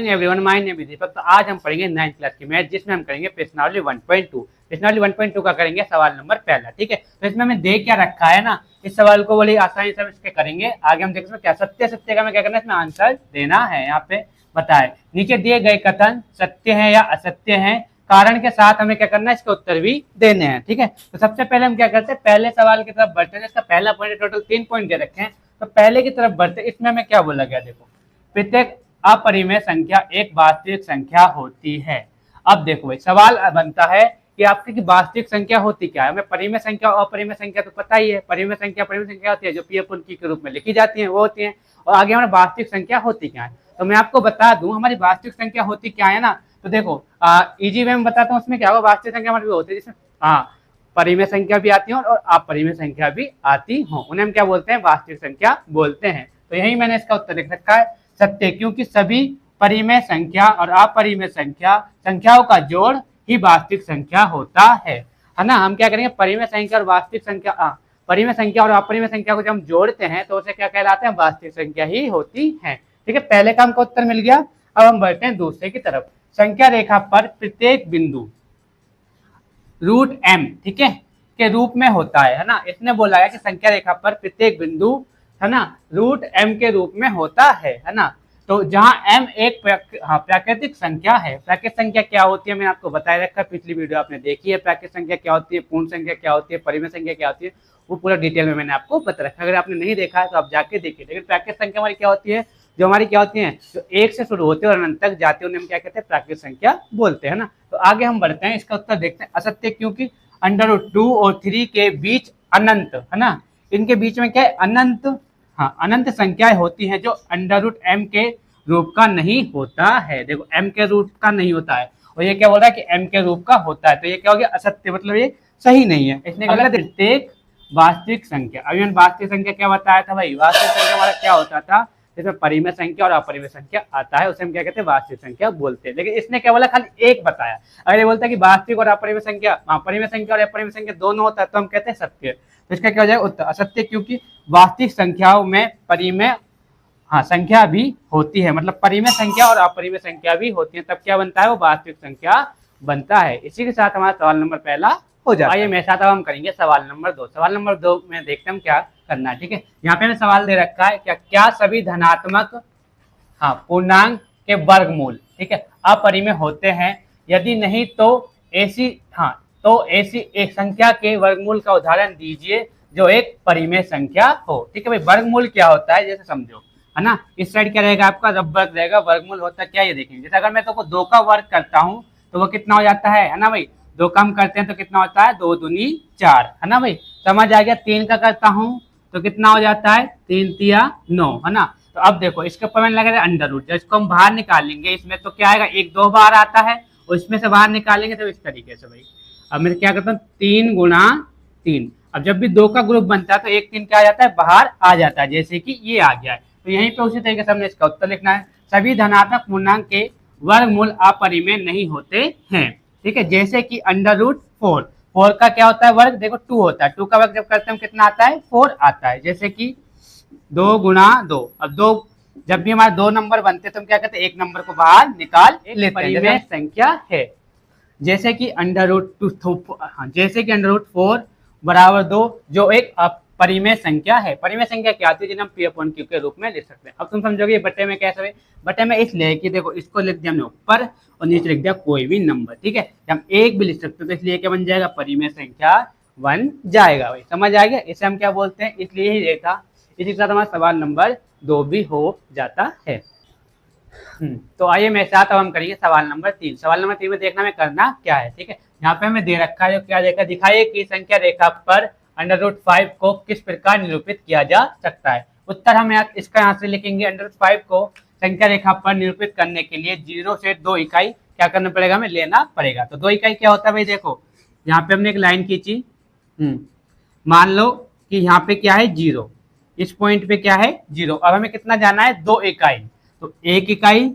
Morning everyone, my name is Deepak. तो आज हम पढ़ेंगे 9th क्लास की मैथ, जिसमें हम करेंगे प्रश्नावली 1.2। प्रश्नावली 1.2 का करेंगे सवाल नंबर पहला। ठीक है, तो इसमें हमें दे क्या रखा है ना, इस सवाल को बड़ी आसानी से हम इसके करेंगे। आगे हम देखेंगे क्या सत्य सत्य का हमें क्या करना है, इसमें आंसर देना है। यहाँ पे बताए नीचे दिए गए कथन सत्य है या असत्य है, कारण के साथ हमें क्या करना है, इसके उत्तर भी देने हैं। ठीक है, तो सबसे पहले हम क्या करते हैं, पहले सवाल की तरफ बढ़ते हैं। इसका पहला पॉइंट, टोटल 3 पॉइंट दे रखे हैं, तो पहले की तरफ बढ़ते हैं। इसमें हमें क्या बोला गया, देखो प्रत्येक अपरिमेय संख्या एक वास्तविक संख्या होती है। अब देखो भाई सवाल बनता है कि आपकी वास्तविक संख्या होती क्या है। हमें परिमेय संख्या और अपरिमेय संख्या तो पता ही है। परिमेय संख्या होती है जो पी अपन की के रूप में लिखी जाती है, वो होती है। और आगे हमारी वास्तविक संख्या होती क्या है, तो मैं आपको बता दूं हमारी वास्तविक संख्या होती क्या है ना। तो देखो इजी वे में बताता हूँ, उसमें क्या होगा, वास्तविक संख्या हमारी होती है जिसमें परिमेय संख्या भी आती है और अपरिमेय संख्या भी आती हो, उन्हें हम क्या बोलते हैं, वास्तविक संख्या बोलते हैं। तो यही मैंने इसका उत्तर लिख रखा है सत्य, क्योंकि सभी परिमेय संख्या और अपरिमेय संख्याओं का जोड़ ही वास्तविक संख्या होता है ना। हम क्या करेंगे, परिमेय संख्या और वास्तविक संख्या परिमेय संख्या और अपरिमेय संख्या को जब हम जोड़ते हैं तो उसे क्या कहलाते हैं, वास्तविक संख्या ही होती है। ठीक है, पहले का हमको उत्तर मिल गया। अब हम बढ़ते हैं दूसरे की तरफ। संख्या रेखा पर प्रत्येक बिंदु रूट एम, ठीक है, के रूप में होता है ना। इसने बोला है कि संख्या रेखा पर प्रत्येक बिंदु है ना रूट एम के रूप में होता है ना। तो जहां एम एक प्राकृतिक संख्या है। प्राकृतिक संख्या क्या होती है, मैंने आपको बताया रखा है, पिछली वीडियो आपने देखी है। प्राकृतिक संख्या क्या होती है, पूर्ण संख्या क्या होती है, परिमेय संख्या क्या होती है, वो पूरा डिटेल में मैंने आपको बता रखा है। अगर आपने नहीं देखा है तो आप जाके देखिए। लेकिन प्राकृतिक संख्या हमारी क्या होती है, जो हमारी क्या होती है, जो एक से शुरू होते हैं और अनंत तक जाते हैं, उन्हें हम क्या कहते हैं, प्राकृतिक संख्या बोलते हैं ना। तो आगे हम बढ़ते हैं, इसका उत्तर देखते हैं असत्य, क्योंकि √2 और 3 के बीच अनंत है ना, इनके बीच में क्या है, अनंत अनंत संख्याएं होती हैं जो √m के रूप का नहीं होता है। देखो m के रूप का नहीं होता है और ये क्या बोल रहा है कि m के रूप का होता है, तो ये क्या हो गया, असत्य, मतलब ये सही नहीं है। इसने गलत। प्रत्येक वास्तविक संख्या, अभी मैंने वास्तविक संख्या क्या बताया था भाई, वास्तविक संख्या हमारा क्या होता था, जिसमें परिमेय संख्या और अपरिमेय संख्या आता है, उसे हम क्या कहते हैं, वास्तविक संख्या बोलते हैं। लेकिन इसने क्या बोला, खाली एक बताया। अगर ये बोलता है कि वास्तविक और अपरिमेय संख्या, परिमेय संख्या और अपरिमेय संख्या दोनों होता है, तो हम कहते हैं सत्य। तो इसका क्या हो जाएगा उत्तर असत्य, क्योंकि वास्तविक संख्याओं में परिमेय संख्या भी होती है, मतलब परिमेय संख्या और अपरिमेय संख्या भी होती है, तब क्या बनता है, वो वास्तविक संख्या बनता है। इसी के साथ हमारा सवाल नंबर पहला हो जाता है। आइए मेरे साथ अब हम करेंगे सवाल नंबर 2। सवाल नंबर 2 में देखते हैं हम क्या करना है। ठीक है, यहाँ पे हमें सवाल दे रखा है क्या सभी धनात्मक पूर्णांक के वर्गमूल, ठीक है, अपरिमेय होते हैं, यदि नहीं तो ऐसी एक संख्या के वर्गमूल का उदाहरण दीजिए जो एक परिमेय संख्या हो। ठीक है भाई, वर्गमूल क्या होता है, जैसे समझो है ना, इस साइड क्या रहेगा आपका, रब वर्ग रहेगा। वर्गमूल होता है क्या, ये देखेंगे, जैसे अगर मैं तो 2 का वर्ग करता हूँ तो वो कितना हो जाता है ना भाई, 2 का हम करते हैं तो कितना होता है, 2 दूनी 4, है ना भाई, समझ आ गया। 3 का करता हूँ तो कितना हो जाता है, 3 तिया 9, है ना। तो अब देखो इसके ऊपर मैंने लगा अंडर रूट, जब इसको हम बाहर निकालेंगे इसमें तो क्या आएगा, 1 2 बार आता है और इसमें से बाहर निकालेंगे तो इस तरीके से भाई। अब मैं क्या करता हूँ, 3 गुणा 3। अब जब भी 2 का ग्रुप बनता है तो 1 3 क्या आ जाता है, बाहर आ जाता है, जैसे कि ये आ गया है। तो यहीं पे उसी तरीके से हमने इसका उत्तर लिखना है, सभी धनात्मक पूर्णांक के वर्गमूल अपरिमेय नहीं होते हैं। ठीक है, जैसे कि √4, 4 का क्या होता है वर्ग, देखो 2 होता है, 2 का वर्ग जब करते हैं कितना आता है, 4 आता है। जैसे कि 2 गुणा 2, अब 2 जब भी हमारे 2 नंबर बनते हैं तो हम क्या करते हैं, 1 नंबर को बाहर निकाल लेते हैं, परिमेय संख्या है। जैसे कि √4 बराबर 2, जो एक परिमेय संख्या है। परिमेय संख्या क्या आती है, जिन्हें हम P/Q के रूप में लिख सकते हैं। अब तुम समझोगे बटे में कैसे, बटे में इसलिए कि देखो इसको लिख दिया हमने ऊपर और नीचे लिख दिया कोई भी नंबर। ठीक है, हम एक भी लिख सकते हैं तो इसलिए क्या बन जाएगा, परिमेय संख्या बन जाएगा भाई, समझ आ गया। इसे हम क्या बोलते हैं, इसलिए ही देखा। इसी के साथ हमारा सवाल नंबर 2 भी हो जाता है। तो आइए मेरे साथ अब हम करेंगे सवाल नंबर 3। सवाल नंबर 3 में देखना में करना क्या है। ठीक है, यहाँ पे हमें दे रखा है, जो क्या देखा, दिखाइए कि संख्या रेखा पर √5 को किस प्रकार निरूपित किया जा सकता है। उत्तर हम इसका यहाँ से लिखेंगे, √5 को संख्या रेखा पर निरूपित करने के लिए 0 से 2 इकाई क्या करना पड़ेगा, हमें लेना पड़ेगा। तो 2 इकाई क्या होता है भाई, देखो यहाँ पे हमने एक लाइन खींची, मान लो कि यहाँ पे क्या है 0, इस पॉइंट पे क्या है 0। अब हमें कितना जाना है, 2 इकाई, तो 1 इकाई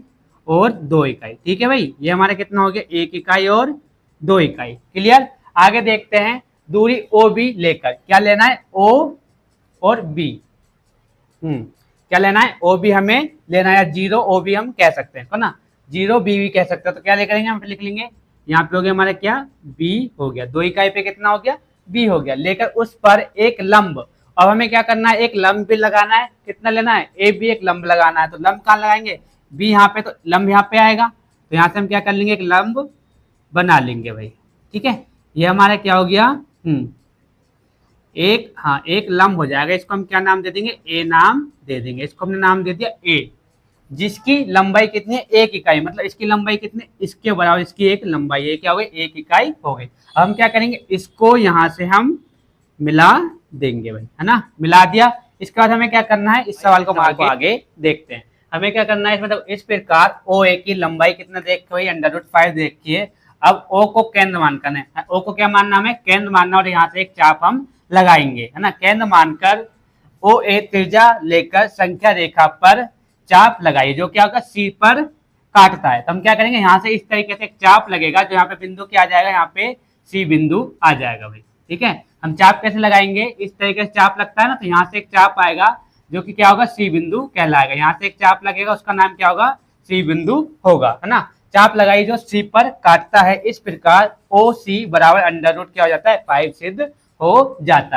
और 2 इकाई। ठीक है भाई, ये हमारा कितना हो गया, 1 इकाई और 2 इकाई। क्लियर। आगे देखते हैं, दूरी OB लेकर क्या लेना है, O और B। क्या लेना है, OB हमें लेना है, 0 OB हम कह सकते हैं, है ना। 0 बी भी कह सकते हो। तो क्या ले करेंगे हम, लिख लेंगे यहाँ पे हो गया हमारा क्या, बी हो गया, 2 इकाई पे कितना हो गया, बी हो गया, लेकर उस पर एक लंब। अब हमें क्या करना है, एक लंब भी लगाना है, कितना लेना है, ए बी एक लंब लगाना है। तो लंब कहाँ लगाएंगे, बी यहाँ पे, तो लंब यहाँ पे आएगा, तो यहाँ से हम क्या कर लेंगे, एक लंब बना लेंगे भाई। ठीक है, ये हमारा क्या हो गया, एक, हाँ एक लंब हो जाएगा। इसको हम क्या नाम दे देंगे, ए नाम दे देंगे। इसको हमने नाम दे दिया ए, जिसकी लंबाई कितनी है, 1 इकाई, मतलब इसकी लंबाई कितनी, इसके बराबर इसकी एक लंबाई, ये क्या हो गई, 1 इकाई हो गई। अब हम क्या करेंगे, इसको यहां से हम मिला देंगे भाई, है ना, मिला दिया। इसके बाद हमें क्या करना है, इस सवाल को आगे देखते हैं। हमें क्या करना है, मतलब इस प्रकार ओ ए की लंबाई कितना देख के भाई, √5 देखिए। अब ओ को केंद्र मानकर है, ओ को क्या मानना, हमें केंद्र मानना, और यहाँ से एक चाप हम लगाएंगे, है ना, केंद्र मानकर ओ ए त्रिज्या लेकर संख्या रेखा पर चाप लगाइए, जो क्या होगा, सी पर काटता है। तो हम क्या करेंगे, यहाँ से इस तरीके से एक चाप लगेगा, जो यहाँ पे बिंदु क्या आ जाएगा, यहाँ पे सी बिंदु आ जाएगा भाई। ठीक है, हम चाप कैसे लगाएंगे, इस तरीके से चाप लगता है ना, तो यहाँ से एक चाप आएगा जो कि क्या होगा, सी बिंदु कहलाएगा। यहाँ से एक चाप लगेगा, उसका नाम क्या होगा, सी बिंदु होगा, है ना। चाप लगाई जो सी पर काटता है, इस प्रकार ओ सी बराबर √, क्या हो जाता है, 5 सिद्ध हो जाता है।